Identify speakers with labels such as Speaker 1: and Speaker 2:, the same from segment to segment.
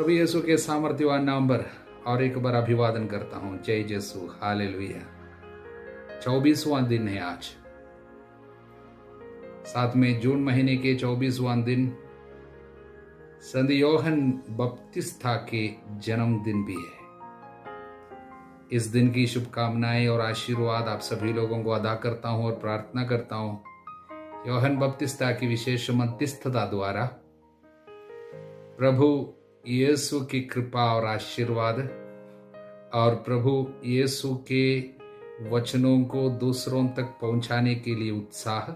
Speaker 1: प्रभु यीशु के सामर्थ्यवान नाम पर और एक बार अभिवादन करता हूं। जय यीशु, हालेलुया। 24वां दिन है आज, 7वें जून महीने के 24वां दिन संत योहन बपतिस्ता के जन्मदिन भी है। इस दिन की शुभकामनाएं और आशीर्वाद आप सभी लोगों को अदा करता हूं और प्रार्थना करता हूं योहन बपतिस्ता की विशेष मध्यस्थता द्वारा प्रभु यीशु की कृपा और आशीर्वाद और प्रभु यीशु के वचनों को दूसरों तक पहुंचाने के लिए उत्साह,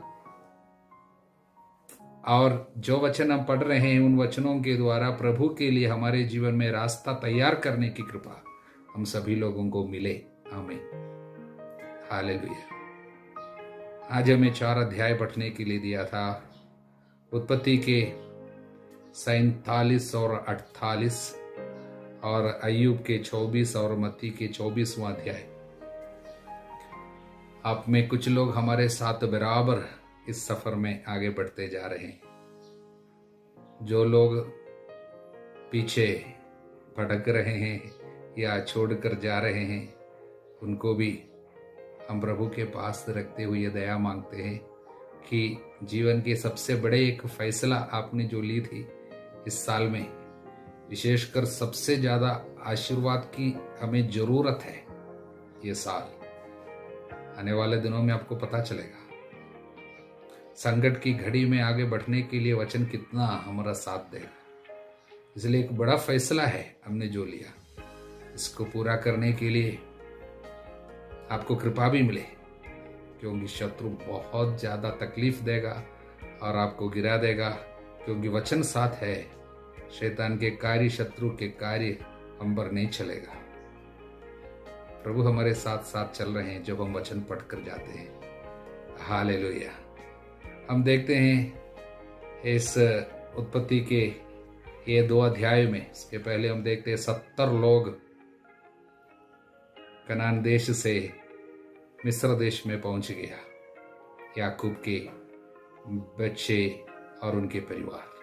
Speaker 1: और जो वचन हम पढ़ रहे हैं उन वचनों के द्वारा प्रभु के लिए हमारे जीवन में रास्ता तैयार करने की कृपा हम सभी लोगों को मिले। आमीन, हालेलुया। आज हमें 4 अध्याय पढ़ने के लिए दिया था, उत्पत्ति के 47 और 48 और अय्यूब के 24 और मत्ती के 24वां अध्याय। आप में कुछ लोग हमारे साथ बराबर इस सफर में आगे बढ़ते जा रहे हैं। जो लोग पीछे भटक रहे हैं या छोड़कर जा रहे हैं, उनको भी हम प्रभु के पास रखते हुए दया मांगते हैं कि जीवन के सबसे बड़े एक फैसला आपने जो ली थी इस साल में, विशेषकर सबसे ज्यादा आशीर्वाद की हमें जरूरत है। ये साल आने वाले दिनों में आपको पता चलेगा। संकट की घड़ी में आगे बढ़ने के लिए वचन कितना हमारा साथ देगा। इसलिए एक बड़ा फैसला है हमने जो लिया, इसको पूरा करने के लिए आपको कृपा भी मिले, क्योंकि शत्रु बहुत ज्यादा तकलीफ देगा और आपको गिरा देगा। क्योंकि वचन साथ है, शैतान के कार्य, शत्रु के कार्य हम पर नहीं चलेगा। प्रभु हमारे साथ साथ चल रहे हैं जब हम वचन पढ़कर जाते हैं। हालेलुया। हम देखते हैं इस उत्पत्ति के ये 2 अध्याय में, इसके पहले हम देखते हैं 70 लोग कनान देश से मिस्र देश में पहुंच गया, याकूब के बच्चे और उनके परिवार।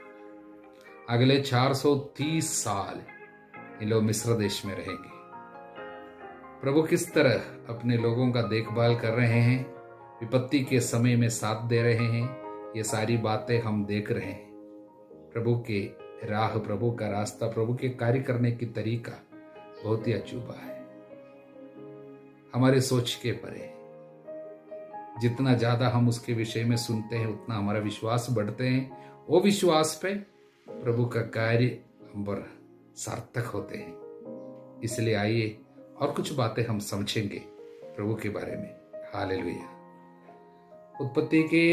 Speaker 1: अगले 430 साल ये लोग मिस्र देश में रहेंगे। प्रभु किस तरह अपने लोगों का देखभाल कर रहे हैं, विपत्ति के समय में साथ दे रहे हैं, ये सारी बातें हम देख रहे हैं। प्रभु के राह, प्रभु का रास्ता, प्रभु के कार्य करने की तरीका बहुत ही अजूबा है, हमारे सोच के परे। जितना ज्यादा हम उसके विषय में सुनते हैं उतना हमारा विश्वास बढ़ते हैं। वो विश्वास पे प्रभु का कार्य हम पर सार्थक होते हैं। इसलिए आइए और कुछ बातें हम समझेंगे प्रभु के बारे में। हालेलुया। उत्पत्ति के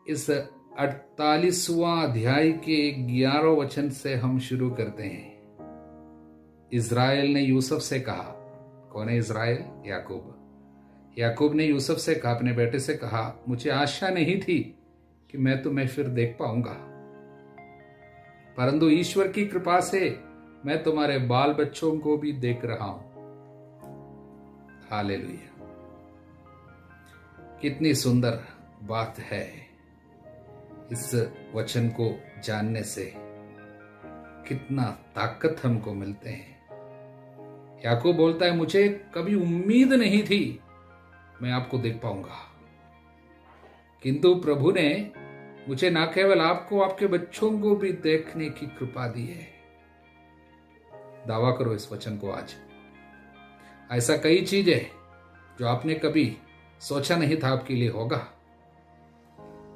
Speaker 1: इस 48वां अध्याय के 11वें वचन से हम शुरू करते हैं। इज़राइल ने यूसुफ से कहा, कौन है इज़राइल? याकूब। याकूब ने यूसुफ से कहा, अपने बेटे से कहा, मुझे आशा नहीं थी कि मैं तुम्हें फिर देख पाऊंगा, परंतु ईश्वर की कृपा से मैं तुम्हारे बाल बच्चों को भी देख रहा हूं। हालेलुया। कितनी सुंदर बात है इस वचन को जानने से, कितना ताकत हमको मिलते हैं। याकूब बोलता है, मुझे कभी उम्मीद नहीं थी मैं आपको देख पाऊंगा, किंतु प्रभु ने मुझे ना केवल आपको, आपके बच्चों को भी देखने की कृपा दी है। दावा करो इस वचन को आज। ऐसा कई चीजें जो आपने कभी सोचा नहीं था आपके लिए होगा।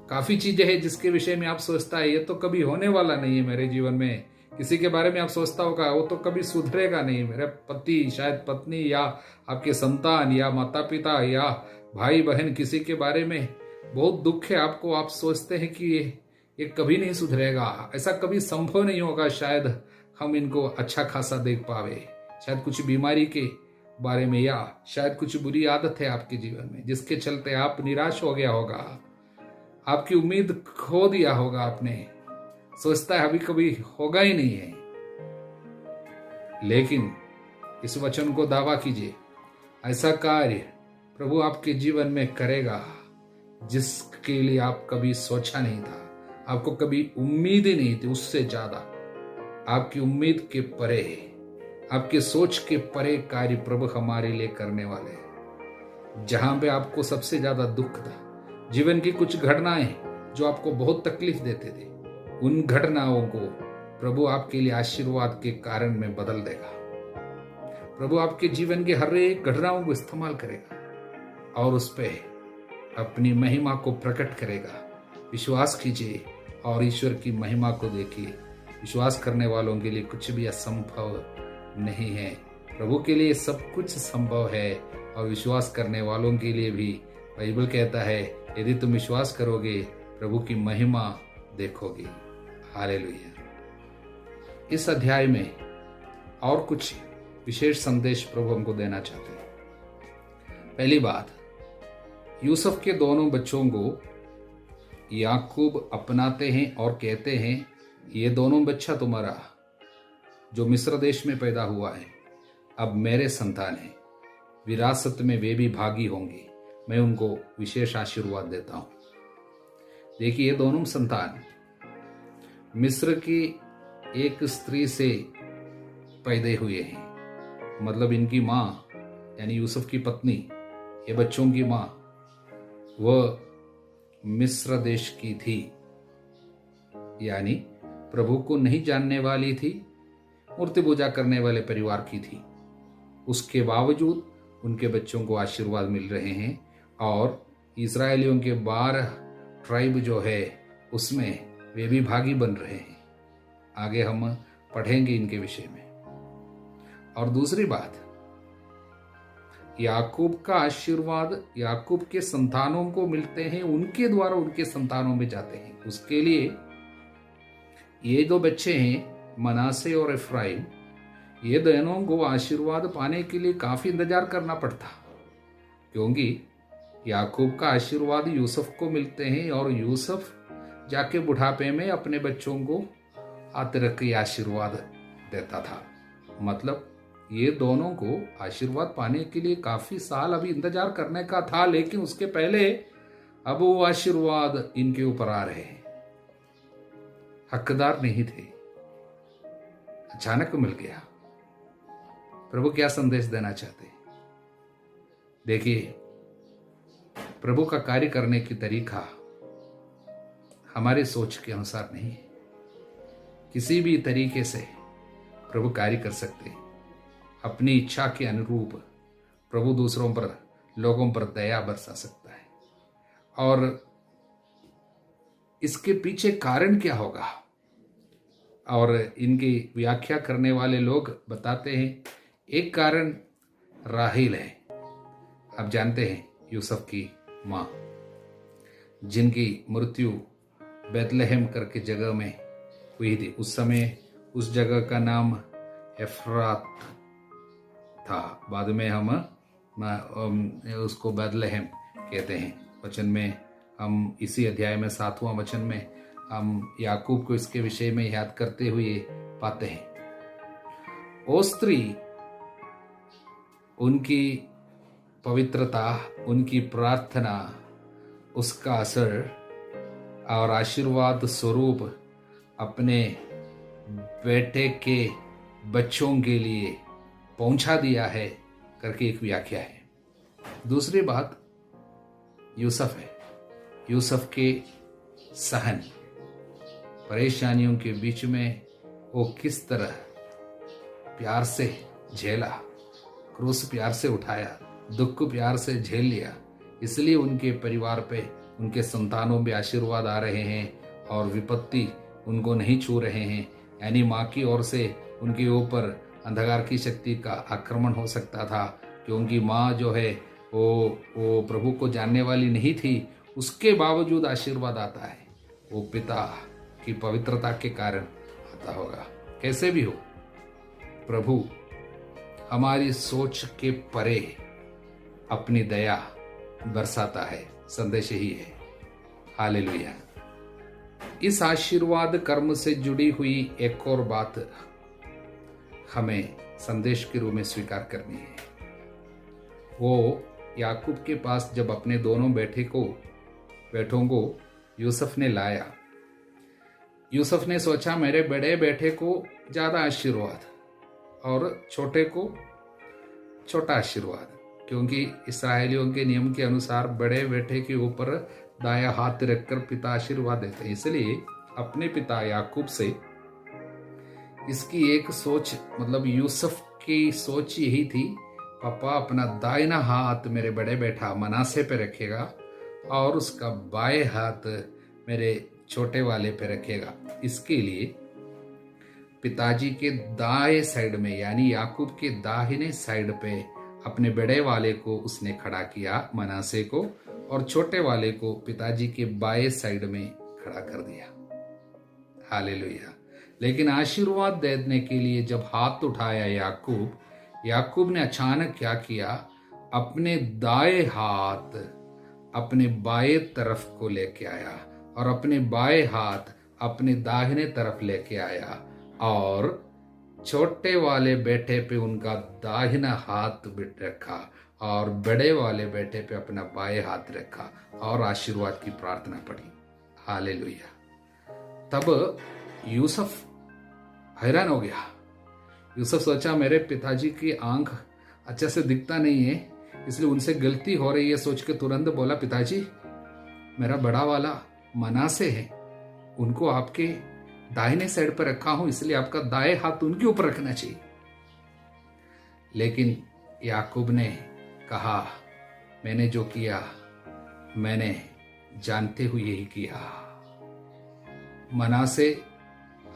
Speaker 1: काफी चीजें हैं जिसके विषय में आप सोचता है ये तो कभी होने वाला नहीं है मेरे जीवन में। किसी के बारे में आप सोचता होगा वो तो कभी सुधरेगा नहीं, मेरे पति, शायद पत्नी, या आपके संतान, या माता पिता, या भाई बहन, किसी के बारे में बहुत दुख है आपको। आप सोचते हैं कि ये कभी नहीं सुधरेगा, ऐसा कभी संभव नहीं होगा, शायद हम इनको अच्छा खासा देख पावे। शायद कुछ बीमारी के बारे में, या शायद कुछ बुरी आदत है आपके जीवन में जिसके चलते आप निराश हो गया होगा, आपकी उम्मीद खो दिया होगा आपने। सोचता है अभी कभी होगा ही नहीं है। लेकिन इस वचन को दावा कीजिए, ऐसा कार्य प्रभु आपके जीवन में करेगा जिसके लिए आप कभी सोचा नहीं था, आपको कभी उम्मीद ही नहीं थी, उससे ज्यादा आपकी उम्मीद के परे, आपके सोच के परे कार्य प्रभु हमारे लिए करने वाले हैं। जहां पे आपको सबसे ज्यादा दुख था, जीवन की कुछ घटनाएं जो आपको बहुत तकलीफ देते थे, उन घटनाओं को प्रभु आपके लिए आशीर्वाद के कारण में बदल देगा। प्रभु आपके जीवन के हर एक घटनाओं को इस्तेमाल करेगा और उस पे अपनी महिमा को प्रकट करेगा। विश्वास कीजिए और ईश्वर की महिमा को देखिए। विश्वास करने वालों के लिए कुछ भी असंभव नहीं है। प्रभु के लिए सब कुछ संभव है और विश्वास करने वालों के लिए भी बाइबल कहता है, यदि तुम विश्वास करोगे प्रभु की महिमा देखोगे। हालेलुया। इस अध्याय में और कुछ विशेष संदेश प्रभु हमको देना चाहते हैं। पहली बात, यूसुफ के दोनों बच्चों को याकूब अपनाते हैं और कहते हैं, ये दोनों बच्चा तुम्हारा जो मिस्र देश में पैदा हुआ है अब मेरे संतान है, विरासत में वे भी भागी होंगे, मैं उनको विशेष आशीर्वाद देता हूं। देखिए, ये दोनों संतान मिस्र की एक स्त्री से पैदा हुए हैं। मतलब इनकी माँ यानी यूसुफ की पत्नी, ये बच्चों की माँ, वह मिस्र देश की थी, यानी प्रभु को नहीं जानने वाली थी, मूर्ति पूजा करने वाले परिवार की थी। उसके बावजूद उनके बच्चों को आशीर्वाद मिल रहे हैं और इस्राएलियों के 12 ट्राइब जो है उसमें वे भी भागी बन रहे हैं। आगे हम पढ़ेंगे इनके विषय में। और दूसरी बात, याकूब का आशीर्वाद याकूब के संतानों को मिलते हैं, उनके द्वारा उनके संतानों में जाते हैं। उसके लिए ये दो बच्चे हैं मनासे और इफ्राइम, ये दोनों को आशीर्वाद पाने के लिए काफी इंतजार करना पड़ता, क्योंकि याकूब का आशीर्वाद यूसुफ को मिलते हैं और यूसुफ जाके बुढ़ापे में अपने बच्चों को आतिरकी आशीर्वाद देता था। मतलब ये दोनों को आशीर्वाद पाने के लिए काफी साल अभी इंतजार करने का था, लेकिन उसके पहले अब वो आशीर्वाद इनके ऊपर आ रहे हैं। हकदार नहीं थे, अचानक मिल गया। प्रभु क्या संदेश देना चाहते हैं? देखिए, प्रभु का कार्य करने की तरीका हमारे सोच के अनुसार नहीं है। किसी भी तरीके से प्रभु कार्य कर सकते हैं। अपनी इच्छा के अनुरूप प्रभु दूसरों पर, लोगों पर दया बरसा सकता है। और इसके पीछे कारण क्या होगा? और इनकी व्याख्या करने वाले लोग बताते हैं, एक कारण राहेल है। आप जानते हैं यूसुफ की माँ, जिनकी मृत्यु बैतलहम करके जगह में हुई थी। उस समय उस जगह का नाम एफ्रात था। बाद में हम उसको बैतलहम कहते हैं। वचन में हम इसी अध्याय में 7वां वचन में हम याकूब को इसके विषय में याद करते हुए पाते हैं। ओ स्त्री, उनकी पवित्रता, उनकी प्रार्थना, उसका असर और आशीर्वाद स्वरूप अपने बेटे के बच्चों के लिए पहुंचा दिया है करके एक व्याख्या है। दूसरी बात यूसुफ है। यूसुफ के सहन, परेशानियों के बीच में वो किस तरह प्यार से झेला, क्रूस प्यार से उठाया, दुख को प्यार से झेल लिया। इसलिए उनके परिवार पे, उनके संतानों पे आशीर्वाद आ रहे हैं और विपत्ति उनको नहीं छू रहे हैं। यानी माँ की ओर से उनके ऊपर अंधकार की शक्ति का आक्रमण हो सकता था, क्योंकि माँ जो है वो प्रभु को जानने वाली नहीं थी। उसके बावजूद आशीर्वाद आता है, वो पिता की पवित्रता के कारण आता होगा। कैसे भी हो, प्रभु हमारी सोच के परे अपनी दया बरसाता है। संदेश ही है। हालेलुया। इस आशीर्वाद कर्म से जुड़ी हुई एक और बात हमें संदेश के रूप में स्वीकार करनी है। वो याकूब के पास जब अपने दोनों बेटों को यूसुफ ने लाया, यूसुफ ने सोचा मेरे बड़े बेटे को ज़्यादा आशीर्वाद और छोटे को छोटा आशीर्वाद, क्योंकि इस्राएलियों के नियम के अनुसार बड़े बेटे के ऊपर दाया हाथ रखकर पिता आशीर्वाद देते हैं। इसलिए अपने पिता याकूब से इसकी एक सोच, मतलब यूसुफ की सोच यही थी, पापा अपना दाहिना हाथ मेरे बड़े बेटा मनासे पे रखेगा और उसका बाएं हाथ मेरे छोटे वाले पे रखेगा। इसके लिए पिताजी के दाएं साइड में यानी याकूब के दाहिने साइड पे अपने बड़े वाले को उसने खड़ा किया मनासे को, और छोटे वाले को पिताजी के बाएं साइड में खड़ा कर दिया। हालेलुया। लेकिन आशीर्वाद देने के लिए जब हाथ उठाया याकूब ने अचानक क्या किया, अपने दाएं हाथ अपने बाएं तरफ को लेके आया और अपने बाएं हाथ अपने दाहिने तरफ लेके आया और छोटे वाले बेटे पे उनका दाहिना हाथ रखा और बड़े वाले बेटे पे अपना बाएं हाथ रखा और आशीर्वाद की प्रार्थना पढ़ी। हालेलुया। तब यूसुफ हैरान हो गया। यूसुफ सोचा मेरे पिताजी की आंख अच्छे से दिखता नहीं है, इसलिए उनसे गलती हो रही है सोच के तुरंत बोला, पिताजी मेरा बड़ा वाला मनासे है, उनको आपके दाहिने साइड पर रखा हूं, इसलिए आपका दाएं हाथ उनके ऊपर रखना चाहिए। लेकिन याकूब ने कहा मैंने जो किया मैंने जानते हुए यही किया। मनासे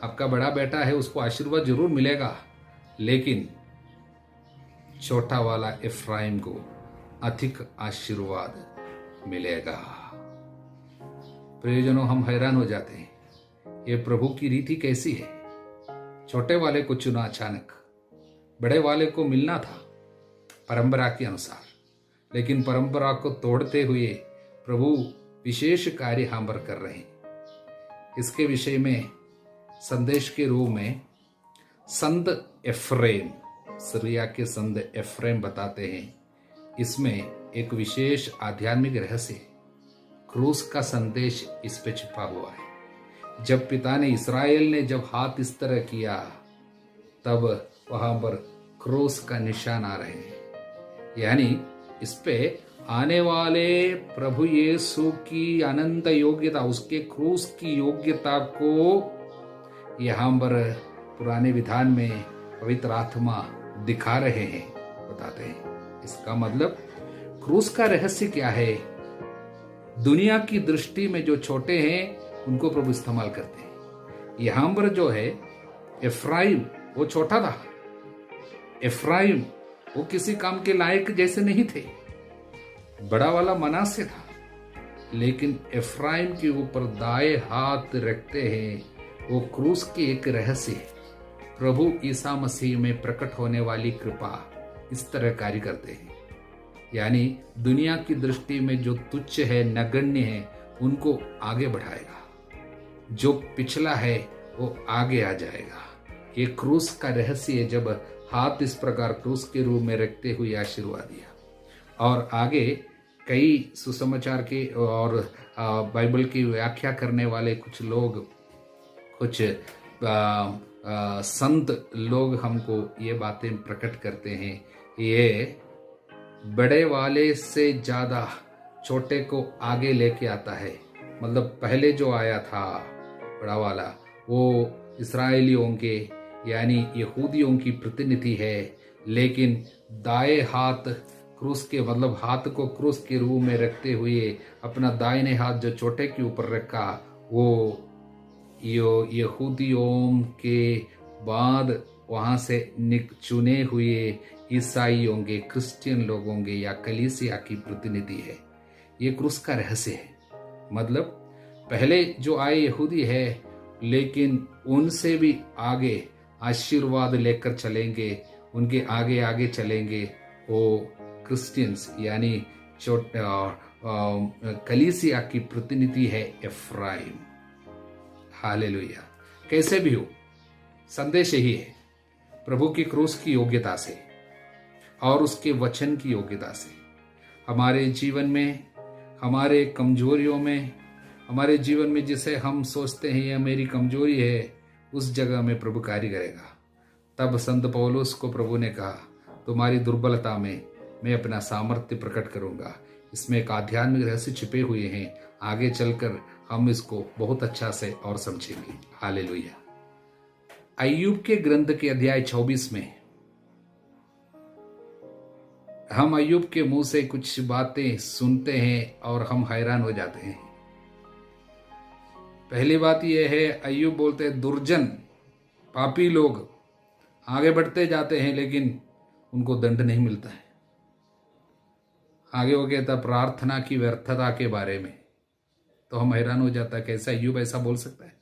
Speaker 1: आपका बड़ा बेटा है, उसको आशीर्वाद जरूर मिलेगा, लेकिन छोटा वाला इफ्राइम को अधिक आशीर्वाद मिलेगा। प्रियजनों, हम हैरान हो जाते हैं, ये प्रभु की रीति कैसी है। छोटे वाले को चुना अचानक, बड़े वाले को मिलना था परंपरा के अनुसार, लेकिन परंपरा को तोड़ते हुए प्रभु विशेष कार्य हम पर कर रहे हैं। इसके विषय में संदेश के रूप में संत एफ्रेम, सीरिया के संत एफ्रेम बताते हैं, इसमें एक विशेष आध्यात्मिक रहस्य, क्रूस का संदेश इस पे छिपा हुआ है। जब पिता ने इस्राएल ने जब हाथ इस तरह किया, तब वहां पर क्रूस का निशान आ रहे हैं, यानी इस पे आने वाले प्रभु यीशु की अनंत योग्यता, उसके क्रूस की योग्यता को यहाँ पर पुराने विधान में पवित्र आत्मा दिखा रहे हैं, बताते हैं। इसका मतलब क्रूस का रहस्य क्या है। दुनिया की दृष्टि में जो छोटे हैं उनको प्रभु इस्तेमाल करते हैं। यहाँ पर जो है एफ्राइम, वो छोटा था, एफ्राइम वो किसी काम के लायक जैसे नहीं थे, बड़ा वाला मनासे था, लेकिन एफ्राइम के ऊपर दाएं हाथ रखते हैं। वो क्रूस की एक रहस्य है। प्रभु ईसा मसीह में प्रकट होने वाली कृपा इस तरह कार्य करते हैं, यानी दुनिया की दृष्टि में जो तुच्छ है, नगण्य है, उनको आगे बढ़ाएगा, जो पिछला है वो आगे आ जाएगा। ये क्रूस का रहस्य है। जब हाथ इस प्रकार क्रूस के रूप में रखते हुए आशीर्वाद दिया, और आगे कई सुसमाचार के और बाइबल की व्याख्या करने वाले कुछ लोग, कुछ संत लोग हमको ये बातें प्रकट करते हैं। ये बड़े वाले से ज्यादा छोटे को आगे लेके आता है। मतलब पहले जो आया था बड़ा वाला, वो इस्राएलियों के यानी यहूदियों की प्रतिनिधि है, लेकिन दाएं हाथ क्रूस के, मतलब हाथ को क्रूस के रूप में रखते हुए अपना दाहिने हाथ जो छोटे के ऊपर रखा, वो यहूदियों के बाद वहां से चुने हुए ईसाइयों के, क्रिश्चियन लोगों के या कलीसिया की प्रतिनिधि है। ये क्रूस का रहस्य है। मतलब पहले जो आए यहूदी है, लेकिन उनसे भी आगे आशीर्वाद लेकर चलेंगे, उनके आगे आगे चलेंगे वो क्रिश्चियंस, यानी कलीसिया की प्रतिनिधि है एफ्राइम। हालेलुया। कैसे भी हो, संदेश यही है, प्रभु की क्रूस की योग्यता से और उसके वचन की योग्यता से हमारे जीवन में, हमारे कमजोरियों में हमारे जीवन में जिसे हम सोचते हैं यह मेरी कमजोरी है, उस जगह में प्रभु कार्य करेगा। तब संत पौलुस को प्रभु ने कहा, तुम्हारी दुर्बलता में मैं अपना सामर्थ्य प्रकट करूंगा। इसमें एक आध्यात्मिक रहस्य छिपे हुए हैं, आगे चलकर हम इसको बहुत अच्छा से और समझेंगे। हालेलुया। अय्यूब के ग्रंथ के अध्याय 24 में हम अय्यूब के मुंह से कुछ बातें सुनते हैं और हम हैरान हो जाते हैं। पहली बात यह है, अय्यूब बोलते हैं दुर्जन पापी लोग आगे बढ़ते जाते हैं लेकिन उनको दंड नहीं मिलता है। आगे वो कहता प्रार्थना की व्यर्थता के बारे में, तो हम हैरान हो जाता है कैसा अय्यूब ऐसा बोल सकता है।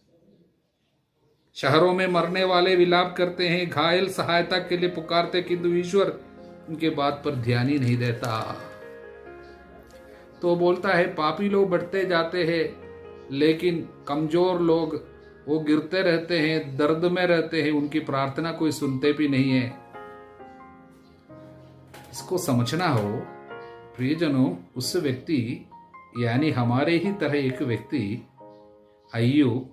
Speaker 1: शहरों में मरने वाले विलाप करते हैं, घायल सहायता के लिए पुकारते, किंतु ईश्वर उनके बात पर ध्यान ही नहीं देता। तो बोलता है पापी लोग बढ़ते जाते हैं लेकिन कमजोर लोग वो गिरते रहते हैं, दर्द में रहते हैं, उनकी प्रार्थना कोई सुनते भी नहीं है। इसको समझना हो प्रियजनों, उस व्यक्ति यानी हमारे ही तरह एक व्यक्ति अय्यूब,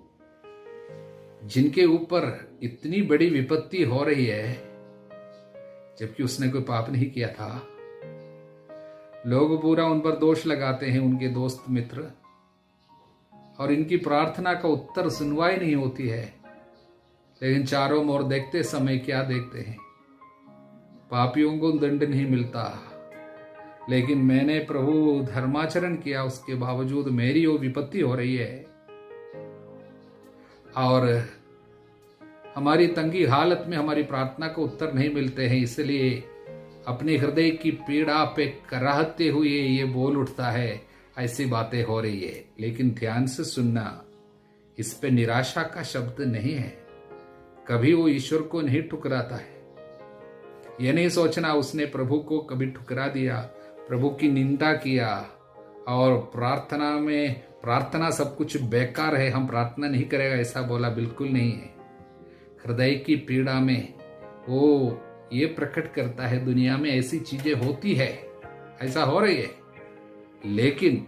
Speaker 1: जिनके ऊपर इतनी बड़ी विपत्ति हो रही है जबकि उसने कोई पाप नहीं किया था, लोग पूरा उन पर दोष लगाते हैं, उनके दोस्त मित्र, और इनकी प्रार्थना का उत्तर सुनवाई नहीं होती है। लेकिन चारों ओर देखते समय क्या देखते हैं, पापियों को दंड नहीं मिलता। लेकिन मैंने प्रभु धर्माचरण किया, उसके बावजूद मेरी वो विपत्ति हो रही है। और हमारी तंगी हालत में हमारी प्रार्थना को उत्तर नहीं मिलते हैं, इसलिए अपने हृदय की पीड़ा पे कराहते हुए ये बोल उठता है, ऐसी बातें हो रही है। लेकिन ध्यान से सुनना, इस पे निराशा का शब्द नहीं है। कभी वो ईश्वर को नहीं ठुकराता है। यह नहीं सोचना उसने प्रभु को कभी ठुकरा दिया, प्रभु की निंदा किया और प्रार्थना सब कुछ बेकार है, हम प्रार्थना नहीं करेगा, ऐसा बोला, बिल्कुल नहीं है। हृदय की पीड़ा में वो ये प्रकट करता है, दुनिया में ऐसी चीजें होती है, ऐसा हो रही है, लेकिन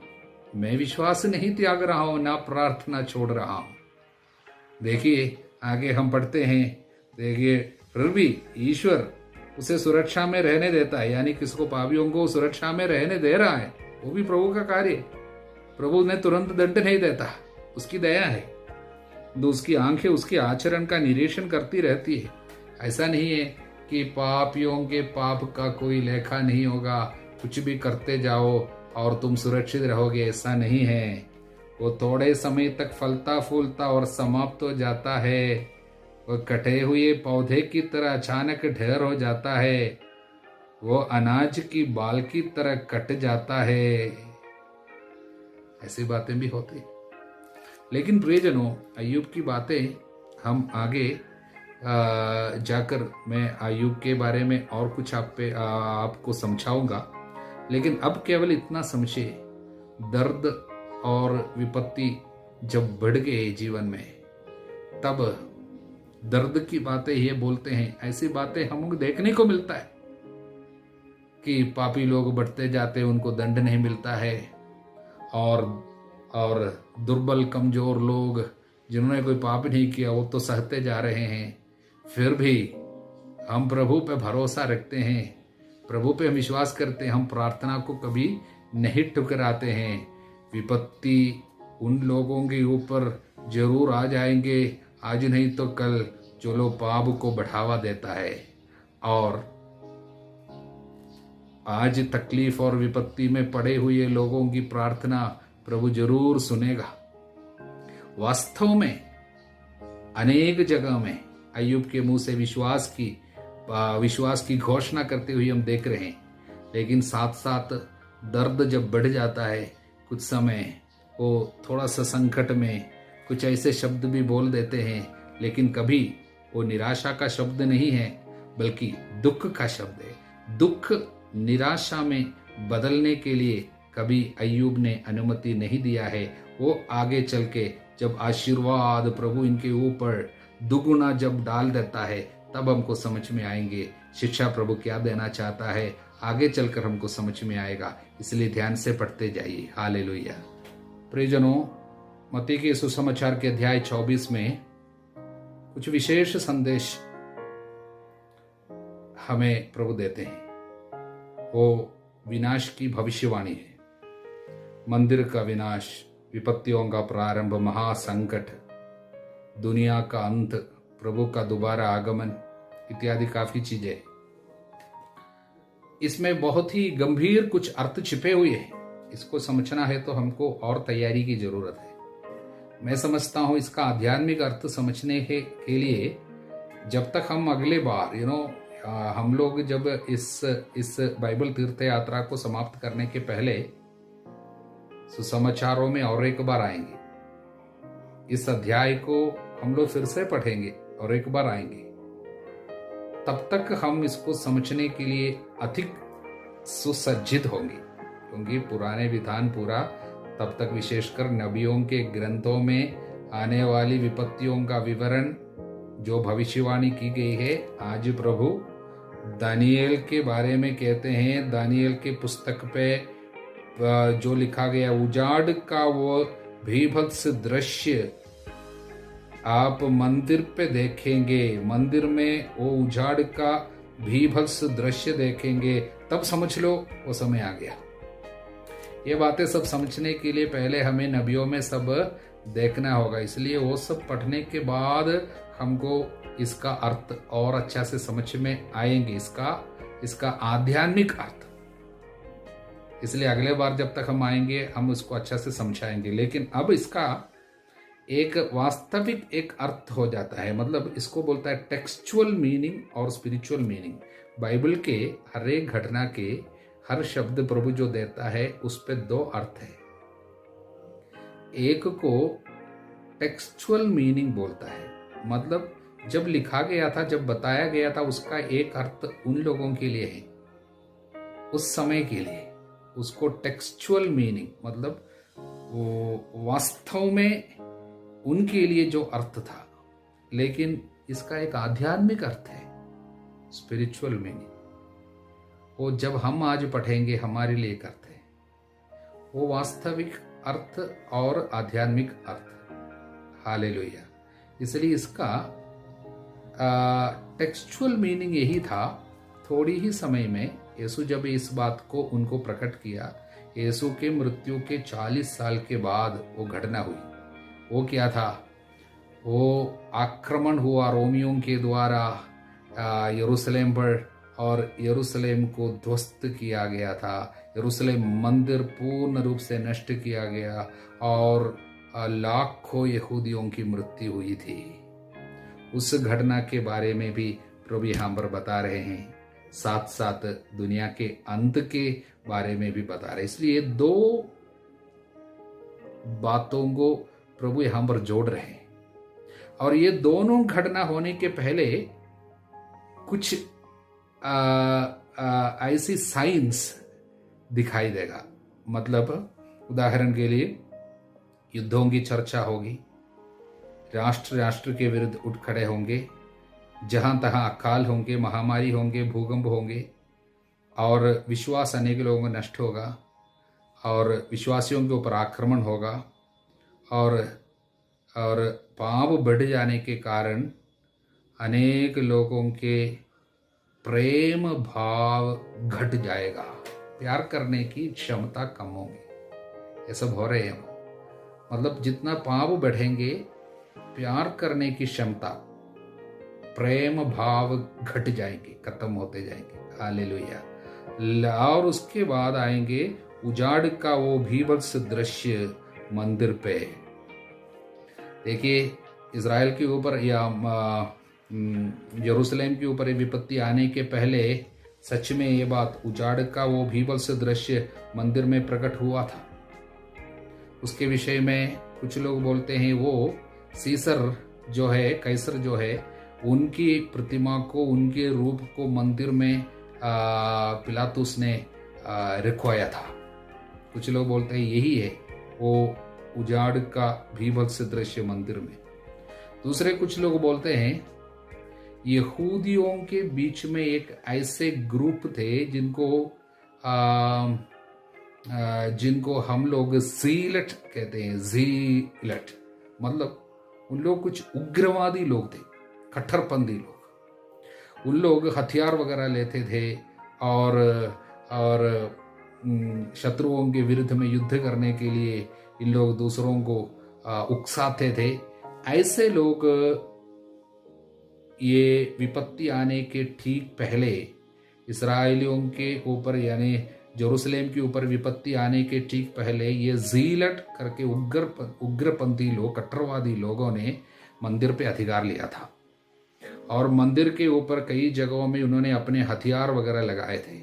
Speaker 1: मैं विश्वास नहीं त्याग रहा हूं, ना प्रार्थना छोड़ रहा हूं। देखिए आगे हम पढ़ते हैं, देखिए फिर भी ईश्वर उसे सुरक्षा में रहने देता है, यानी किसको, पापियों को सुरक्षा में रहने दे रहा है, वो भी प्रभु का कार्य। प्रभु ने तुरंत दंड नहीं देता, उसकी दया है, तो उसकी आंखें उसके आचरण का निरीक्षण करती रहती है। ऐसा नहीं है कि पापियों के पाप का कोई लेखा नहीं होगा, कुछ भी करते जाओ और तुम सुरक्षित रहोगे, ऐसा नहीं है। वो थोड़े समय तक फलता फूलता और समाप्त हो जाता है। वो कटे हुए पौधे की तरह अचानक ढेर हो जाता है, वो अनाज की बाल की तरह कट जाता है। ऐसी बातें भी होती। लेकिन प्रियजनों, अय्यूब की बातें हम आगे जाकर मैं अय्यूब के बारे में और कुछ आपको समझाऊंगा। लेकिन अब केवल इतना समझे, दर्द और विपत्ति जब बढ़ गए जीवन में, तब दर्द की बातें ये बोलते हैं। ऐसी बातें हमको देखने को मिलता है कि पापी लोग बढ़ते जाते, उनको दंड नहीं मिलता है, और दुर्बल कमजोर लोग जिन्होंने कोई पाप नहीं किया वो तो सहते जा रहे हैं। फिर भी हम प्रभु पे भरोसा रखते हैं, प्रभु पे हम विश्वास करते हैं, हम प्रार्थना को कभी नहीं ठुकराते हैं। विपत्ति उन लोगों के ऊपर जरूर आ जाएंगे, आज नहीं तो कल, जो लोग पाप को बढ़ावा देता है। और आज तकलीफ और विपत्ति में पड़े हुए लोगों की प्रार्थना प्रभु जरूर सुनेगा। वास्तव में अनेक जगह में अय्यूब के मुंह से विश्वास की घोषणा करते हुए हम देख रहे हैं। लेकिन साथ साथ दर्द जब बढ़ जाता है, कुछ समय वो थोड़ा सा संकट में कुछ ऐसे शब्द भी बोल देते हैं, लेकिन कभी वो निराशा का शब्द नहीं है, बल्कि दुख का शब्द है। दुख निराशा में बदलने के लिए कभी अय्यूब ने अनुमति नहीं दिया है। वो आगे चल के जब आशीर्वाद प्रभु इनके ऊपर दुगुना जब डाल देता है, तब हमको समझ में आएंगे शिक्षा प्रभु क्या देना चाहता है। आगे चलकर हमको समझ में आएगा, इसलिए ध्यान से पढ़ते जाइए। हालेलुया। प्रियजनों, मत्ती के सुसमाचार के अध्याय 24 में कुछ विशेष संदेश हमें प्रभु देते हैं। वो विनाश की भविष्यवाणी है। मंदिर का विनाश, विपत्तियों का प्रारंभ, महासंकट, दुनिया का अंत, प्रभु का दोबारा आगमन इत्यादि काफी चीजें। इसमें बहुत ही गंभीर कुछ अर्थ छिपे हुए हैं। इसको समझना है तो हमको और तैयारी की जरूरत है। मैं समझता हूं इसका आध्यात्मिक अर्थ समझने के लिए जब तक हम अगले बार हम लोग जब इस बाइबल तीर्थ यात्रा को समाप्त करने के पहले सुसमाचारों में और एक बार आएंगे, इस अध्याय को हम लोग फिर से पढ़ेंगे और एक बार आएंगे, तब तक हम इसको समझने के लिए अधिक सुसज्जित होंगे। क्योंकि पुराने विधान पूरा तब तक, विशेषकर नबियों के ग्रंथों में आने वाली विपत्तियों का विवरण जो भविष्यवाणी की गई है, आज प्रभु दानिएल के बारे में कहते हैं। दानिएल के पुस्तक पे जो लिखा गया उजाड़ का वो भीभत्स दृश्य आप मंदिर पे देखेंगे, मंदिर में वो उजाड़ का भीभत्स दृश्य देखेंगे, तब समझ लो वो समय आ गया। ये बातें सब समझने के लिए पहले हमें नबियों में सब देखना होगा। इसलिए वो सब पढ़ने के बाद हमको इसका अर्थ और अच्छा से समझ में आएंगे, इसका आध्यात्मिक अर्थ। इसलिए अगले बार जब तक हम आएंगे हम उसको अच्छा से समझाएंगे। लेकिन अब इसका एक वास्तविक एक अर्थ हो जाता है। मतलब इसको बोलता है टेक्सचुअल मीनिंग और स्पिरिचुअल मीनिंग। बाइबल के हर एक घटना के हर शब्द प्रभु जो देता है उस पे दो अर्थ है। एक को टेक्सचुअल मीनिंग बोलता है, मतलब जब लिखा गया था, जब बताया गया था, उसका एक अर्थ उन लोगों के लिए है, उस समय के लिए। उसको टेक्सचुअल मीनिंग मतलब वो वास्तव में उनके लिए जो अर्थ था। लेकिन इसका एक आध्यात्मिक अर्थ है, स्पिरिचुअल मीनिंग। वो जब हम आज पढ़ेंगे हमारे लिए एक अर्थ है, वो वास्तविक अर्थ और आध्यात्मिक अर्थ। हालेलुया। इसलिए इसका टेक्सचुअल मीनिंग यही था। थोड़ी ही समय में यीशु जब इस बात को उनको प्रकट किया, यीशु के मृत्यु के 40 साल के बाद वो घटना हुई। वो क्या था? वो आक्रमण हुआ रोमियों के द्वारा यरूशलेम पर, और यरूशलेम को ध्वस्त किया गया था। यरूशलेम मंदिर पूर्ण रूप से नष्ट किया गया और लाखों यहूदियों की मृत्यु हुई थी। उस घटना के बारे में भी प्रभु यहाँ पर बता रहे हैं, साथ साथ दुनिया के अंत के बारे में भी बता रहे। इसलिए दो बातों को प्रभु यहाँ पर जोड़ रहे हैं। और ये दोनों घटना होने के पहले कुछ ऐसी साइंस दिखाई देगा। मतलब उदाहरण के लिए युद्धों की चर्चा होगी, राष्ट्र राष्ट्र के विरुद्ध उठ खड़े होंगे, जहां तहां अकाल होंगे, महामारी होंगे, भूकंप होंगे, और विश्वास अनेक लोगों में नष्ट होगा, और विश्वासियों के ऊपर आक्रमण होगा, और पाप बढ़ जाने के कारण अनेक लोगों के प्रेम भाव घट जाएगा, प्यार करने की क्षमता कम होगी। ये सब हो रहे हैं। मतलब जितना पाप बढ़ेंगे, प्यार करने की क्षमता, प्रेम भाव घट जाएंगे, खत्म होते जाएंगे। हालेलुया। और उसके बाद आएंगे उजाड़ का वो भीभत्स दृश्य मंदिर पे। देखिए, इज़राइल के ऊपर या यरूशलेम के ऊपर विपत्ति आने के पहले सच में ये बात उजाड़ का वो भीभत्स दृश्य मंदिर में प्रकट हुआ था। उसके विषय में कुछ लोग बोलते हैं वो सीसर जो है, कैसर जो है, उनकी प्रतिमा को, उनके रूप को मंदिर में पिलातुस ने रखवाया था। कुछ लोग बोलते हैं यही है वो उजाड़ का भीभत्स दृश्य मंदिर में। दूसरे कुछ लोग बोलते हैं यहूदियों के बीच में एक ऐसे ग्रुप थे जिनको जिनको हम लोग ज़ीलट कहते हैं, ज़ीलट मतलब उन लोग कुछ उग्रवादी लोग थे, कट्टरपंथी लोग। उन लोग हथियार वगैरह लेते थे और शत्रुओं के विरुद्ध में युद्ध करने के लिए इन लोग दूसरों को उकसाते थे। ऐसे लोग ये विपत्ति आने के ठीक पहले इस्राएलियों के ऊपर यानी जेरूसलेम के ऊपर विपत्ति आने के ठीक पहले ये ज़ीलट करके उग्रपंथी लोग, कट्टरवादी लोगों ने मंदिर पे अधिकार लिया था और मंदिर के ऊपर कई जगहों में उन्होंने अपने हथियार वगैरह लगाए थे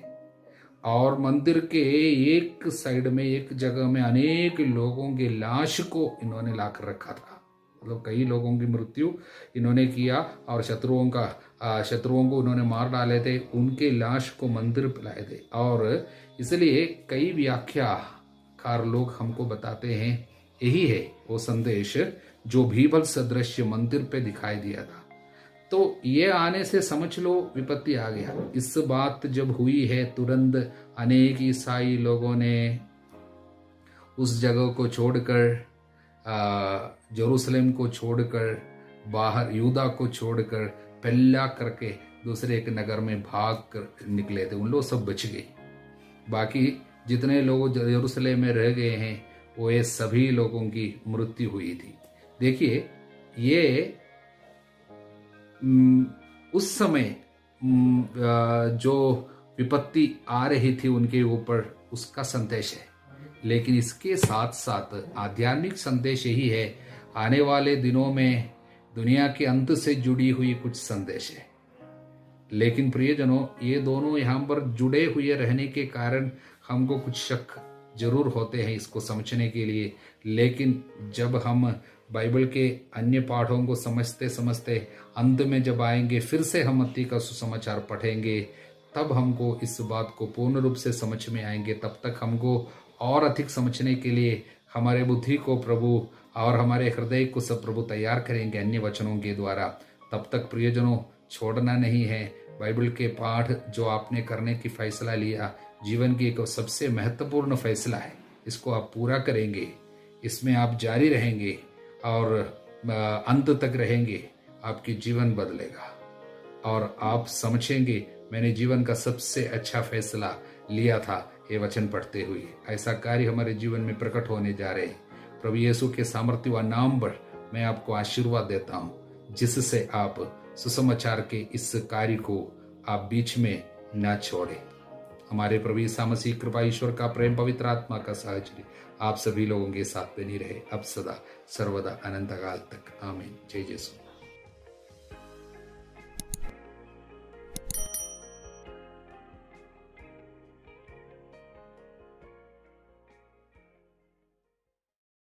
Speaker 1: और मंदिर के एक साइड में, एक जगह में अनेक लोगों के लाश को इन्होंने लाकर रखा था। मतलब कई लोगों की मृत्यु इन्होंने किया और शत्रुओं को उन्होंने मार डाले थे, उनके लाश को मंदिर पे लाए थे। और इसलिए कई व्याख्याकार लोग हमको बताते हैं यही है वो संदेश जो भीभल सदृश मंदिर पे दिखाई दिया था। तो ये आने से समझ लो विपत्ति आ गया। इस बात जब हुई है तुरंत अनेक ईसाई लोगों ने उस जगह को छोड़कर, जेरूसलेम को छोड़कर, बाहर यूदा को छोड़कर पल्ला करके दूसरे एक नगर में भाग कर निकले थे। उन लोग सब बच गए। बाकी जितने लोग जेरूसलेम में रह गए हैं वो ये सभी लोगों की मृत्यु हुई थी। देखिए ये उस समय जो विपत्ति आ रही थी उनके ऊपर उसका संदेश है, लेकिन इसके साथ साथ आध्यात्मिक संदेश यही है, आने वाले दिनों में दुनिया के अंत से जुड़ी हुई कुछ संदेश है। लेकिन प्रियजनों, ये दोनों यहाँ पर जुड़े हुए रहने के कारण हमको कुछ शक जरूर होते हैं इसको समझने के लिए। लेकिन जब हम बाइबल के अन्य पाठों को समझते समझते अंत में जब आएंगे, फिर से हम मत्ती का सुसमाचार पढ़ेंगे, तब हमको इस बात को पूर्ण रूप से समझ में आएंगे। तब तक हमको और अधिक समझने के लिए हमारे बुद्धि को प्रभु और हमारे हृदय को सब प्रभु तैयार करेंगे अन्य वचनों के द्वारा। तब तक प्रियजनों, छोड़ना नहीं है। बाइबल के पाठ जो आपने करने की फैसला लिया, जीवन की एक सबसे महत्वपूर्ण फैसला है। इसको आप पूरा करेंगे, इसमें आप जारी रहेंगे और अंत तक रहेंगे, आपकी जीवन बदलेगा और आप समझेंगे मैंने जीवन का सबसे अच्छा फैसला लिया था ये वचन पढ़ते हुए। ऐसा कार्य हमारे जीवन में प्रकट होने जा रहे हैं। प्रभु यीशु के सामर्थ्य व नाम पर मैं आपको आशीर्वाद देता हूँ, जिससे आप सुसमाचार के इस कार्य को आप बीच में न छोड़ें। हमारे प्रभु यीशु मसीह कृपा, ईश्वर का प्रेम, पवित्र आत्मा का साहचर्य आप सभी लोगों के साथ बनी रहे, अब सदा सर्वदा अनंत काल तक। आमीन। जय यीशु।